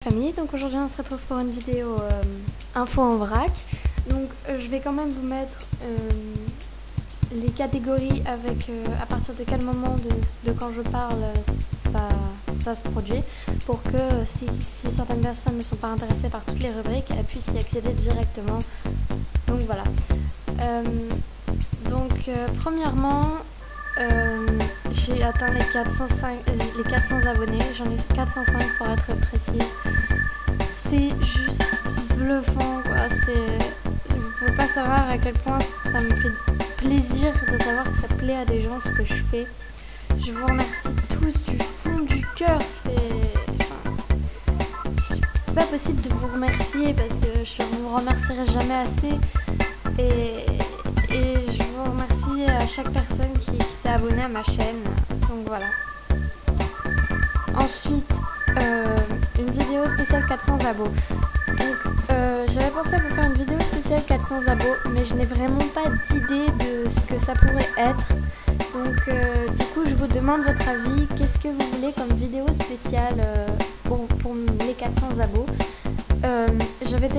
Famille, donc aujourd'hui on se retrouve pour une vidéo info en vrac. Donc je vais quand même vous mettre les catégories avec à partir de quel moment de quand je parle ça se produit, pour que si certaines personnes ne sont pas intéressées par toutes les rubriques, elles puissent y accéder directement. Donc voilà. Premièrement, j'ai atteint les 400 abonnés, j'en ai 405 pour être précis. C'est juste bluffant quoi, vous pouvez pas savoir à quel point ça me fait plaisir de savoir que ça plaît à des gens ce que je fais. Je vous remercie tous du fond du cœur, c'est pas possible de vous remercier parce que je ne vous remercierai jamais assez, et je vous remercie à chaque personne qui s'est abonnée à ma chaîne. Donc voilà. Ensuite, une vidéo spéciale 400 abos. Donc j'avais pensé à vous faire une vidéo spéciale 400 abos, mais je n'ai vraiment pas d'idée de ce que ça pourrait être. Donc du coup je vous demande votre avis. Qu'est-ce que vous voulez comme vidéo spéciale pour les 400 abos? J'avais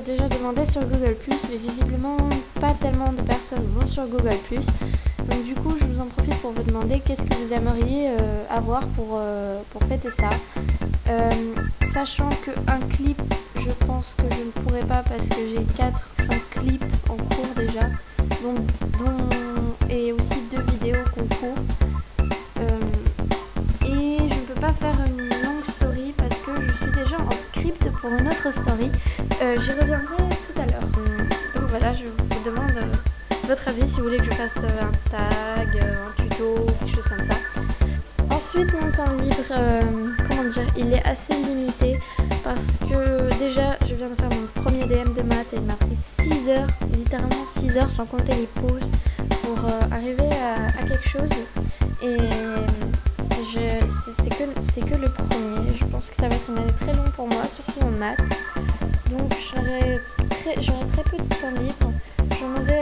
déjà demandé sur Google+, mais visiblement pas tellement de personnes vont sur Google+. Donc du coup je vous en profite pour vous demander qu'est-ce que vous aimeriez avoir pour fêter ça. Sachant qu'un clip, je pense que je ne pourrais pas parce que j'ai 4-5 clips en cours déjà, et aussi 2 vidéos concours. Et je ne peux pas faire une longue story parce que je suis déjà en script pour une autre story. J'y reviendrai tout à l'heure. Donc voilà, je vous demande votre avis si vous voulez que je fasse un tag, un tuto, quelque chose comme ça. Ensuite, mon temps libre, il est assez limité parce que déjà je viens de faire mon premier DM de maths et il m'a pris 6 heures, littéralement 6 heures sans compter les pauses pour arriver à quelque chose. Et c'est que le premier. Je pense que ça va être une année très longue pour moi, surtout en maths. Donc j'aurai très peu de temps libre. J'en aurai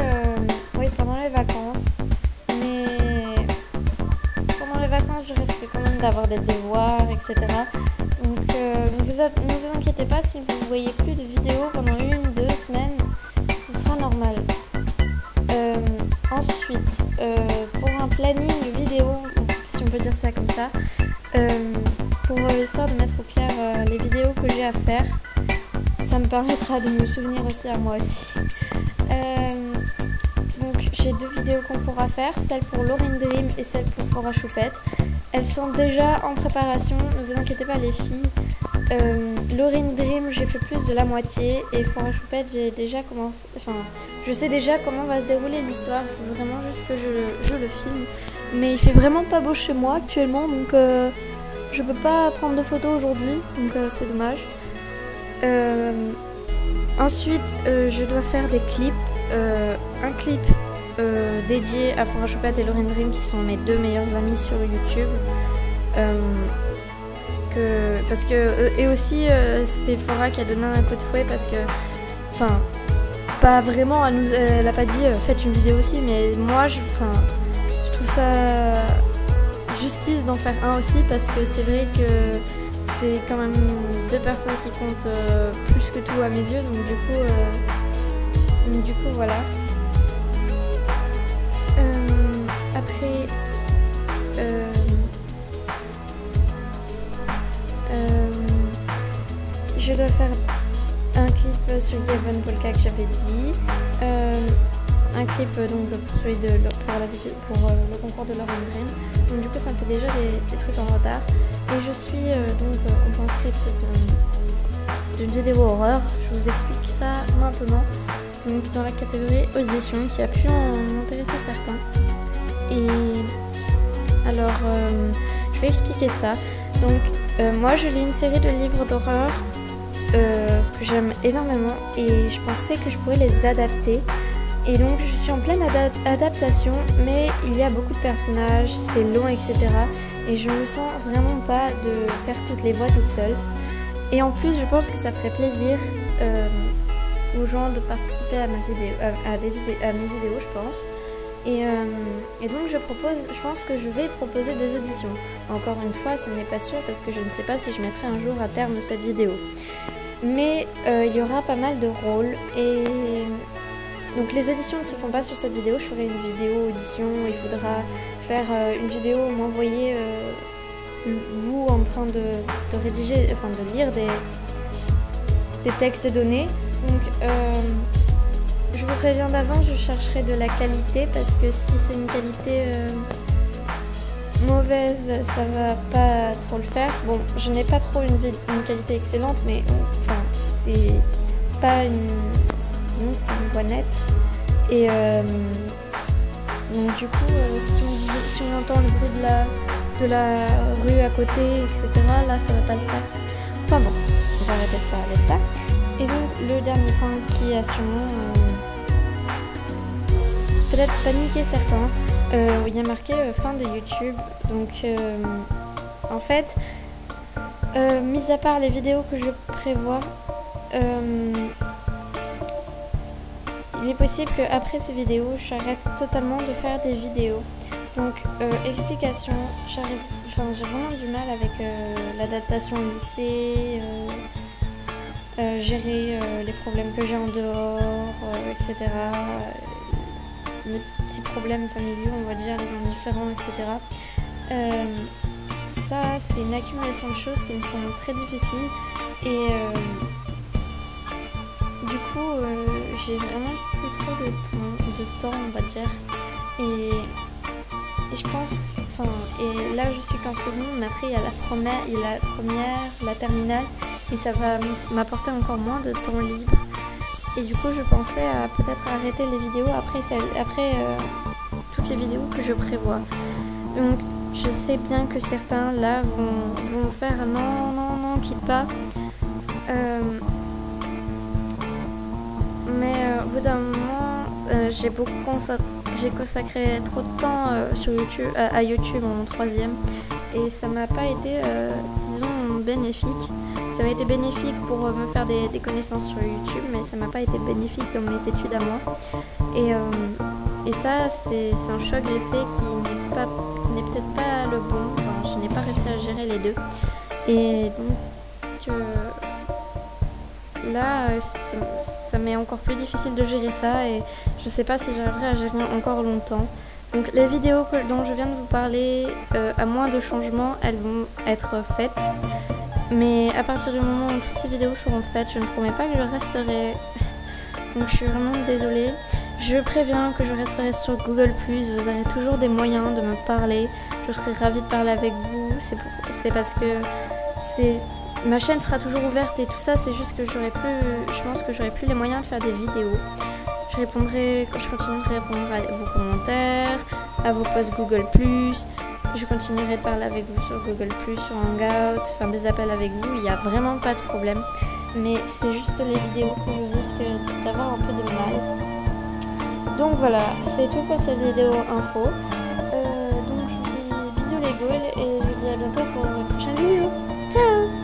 pendant les vacances. Mais pendant les vacances, je risque quand même d'avoir des devoirs, etc. Donc ne vous inquiétez pas si vous ne voyez plus de vidéos pendant 1-2 semaines. Ce sera normal. Ensuite, pour un planning vidéo, si on peut dire ça comme ça, pour l'histoire de mettre au clair les vidéos que j'ai à faire, ça me permettra de me souvenir aussi à moi aussi. Donc j'ai 2 vidéos concours à faire, celle pour Laurine Dream et celle pour Fora Choupette. Elles sont déjà en préparation, ne vous inquiétez pas les filles. Laurine Dream, j'ai fait plus de la moitié, et Fora Choupette, j'ai déjà commencé. Enfin, je sais déjà comment va se dérouler l'histoire. Il faut vraiment juste que je le filme. Mais il fait vraiment pas beau chez moi actuellement, donc je peux pas prendre de photos aujourd'hui, donc c'est dommage. Ensuite, je dois faire des clips. Un clip dédié à Fora Choupette et Laurine Dream, qui sont mes 2 meilleures amies sur YouTube. Et aussi c'est Fora qui a donné un coup de fouet parce que, enfin, pas vraiment, elle a pas dit faites une vidéo aussi, mais moi je trouve ça justice d'en faire un aussi, parce que c'est vrai que c'est quand même 2 personnes qui comptent plus que tout à mes yeux, donc du coup voilà. Après je dois faire un clip sur Gavin Polka que j'avais dit, un clip donc pour le concours de Laurine Dream. Donc du coup ça me fait déjà des trucs en retard, et je suis donc en point script d'une vidéo horreur. Je vous explique ça maintenant, donc dans la catégorie audition, qui a pu en intéresser certains. Et alors je vais expliquer ça. Donc moi je lis une série de livres d'horreur que j'aime énormément, et je pensais que je pourrais les adapter. Et donc je suis en pleine adaptation, mais il y a beaucoup de personnages, c'est long, etc. Et je me sens vraiment pas de faire toutes les voix toute seule. Et en plus je pense que ça ferait plaisir aux gens de participer à mes vidéos, je pense. Et donc je pense que je vais proposer des auditions. Encore une fois, ce n'est pas sûr parce que je ne sais pas si je mettrai un jour à terme cette vidéo. Mais il y aura pas mal de rôles et donc les auditions ne se font pas sur cette vidéo. Je ferai une vidéo audition, il faudra faire une vidéo où m'envoyer vous en train de rédiger, enfin de lire des textes donnés. Donc je vous préviens d'avance, je chercherai de la qualité parce que si c'est une qualité mauvaise, ça va pas trop le faire. Bon, je n'ai pas trop une qualité excellente, mais enfin, c'est pas une... Disons que c'est une voix nette. Et donc du coup, si on entend le bruit de la rue à côté, etc., là, ça va pas le faire. Enfin bon, on va arrêter de parler de ça. Et donc, le dernier point qui a sûrement peut-être paniqué certains, il y a marqué fin de YouTube. Donc, en fait, mis à part les vidéos que je prévois, il est possible qu'après ces vidéos, j'arrête totalement de faire des vidéos. Donc, explication, j'ai vraiment du mal avec l'adaptation au lycée, gérer les problèmes que j'ai en dehors, etc. Les petits problèmes familiaux, on va dire, les indifférents, etc. Ça, c'est une accumulation de choses qui me sont très difficiles et du coup, j'ai vraiment plus trop de temps, on va dire. Et je pense, et là je suis qu'en seconde, mais après il y a la première, la terminale, et ça va m'apporter encore moins de temps libre. Et du coup, je pensais à peut-être arrêter les vidéos après toutes les vidéos que je prévois. Donc, je sais bien que certains là vont faire non, quitte pas. Mais au bout d'un moment, j'ai consacré trop de temps sur YouTube, à YouTube en 3e et ça m'a pas été, disons, bénéfique. Ça m'a été bénéfique pour me faire des connaissances sur YouTube, mais ça m'a pas été bénéfique dans mes études à moi. Et ça, c'est un choix que j'ai fait qui n'est peut-être pas le bon. Enfin, je n'ai pas réussi à gérer les deux. Et donc là, ça m'est encore plus difficile de gérer ça et je sais pas si j'arriverai à gérer encore longtemps. Donc les vidéos dont je viens de vous parler, à moins de changements, elles vont être faites. Mais à partir du moment où toutes ces vidéos seront faites, je ne promets pas que je resterai. Donc je suis vraiment désolée. Je préviens que je resterai sur Google+, vous aurez toujours des moyens de me parler. Je serai ravie de parler avec vous. C'est parce que ma chaîne sera toujours ouverte et tout ça, c'est juste que je pense que j'aurai plus les moyens de faire des vidéos. Je continuerai de répondre à vos commentaires, à vos posts Google+. Je continuerai de parler avec vous sur Google+, sur Hangout, faire des appels avec vous, il n'y a vraiment pas de problème. Mais c'est juste les vidéos que je risque d'avoir un peu de mal. Donc voilà, c'est tout pour cette vidéo info. Donc je vous dis bisous les Gaules et je vous dis à bientôt pour une prochaine vidéo. Ciao!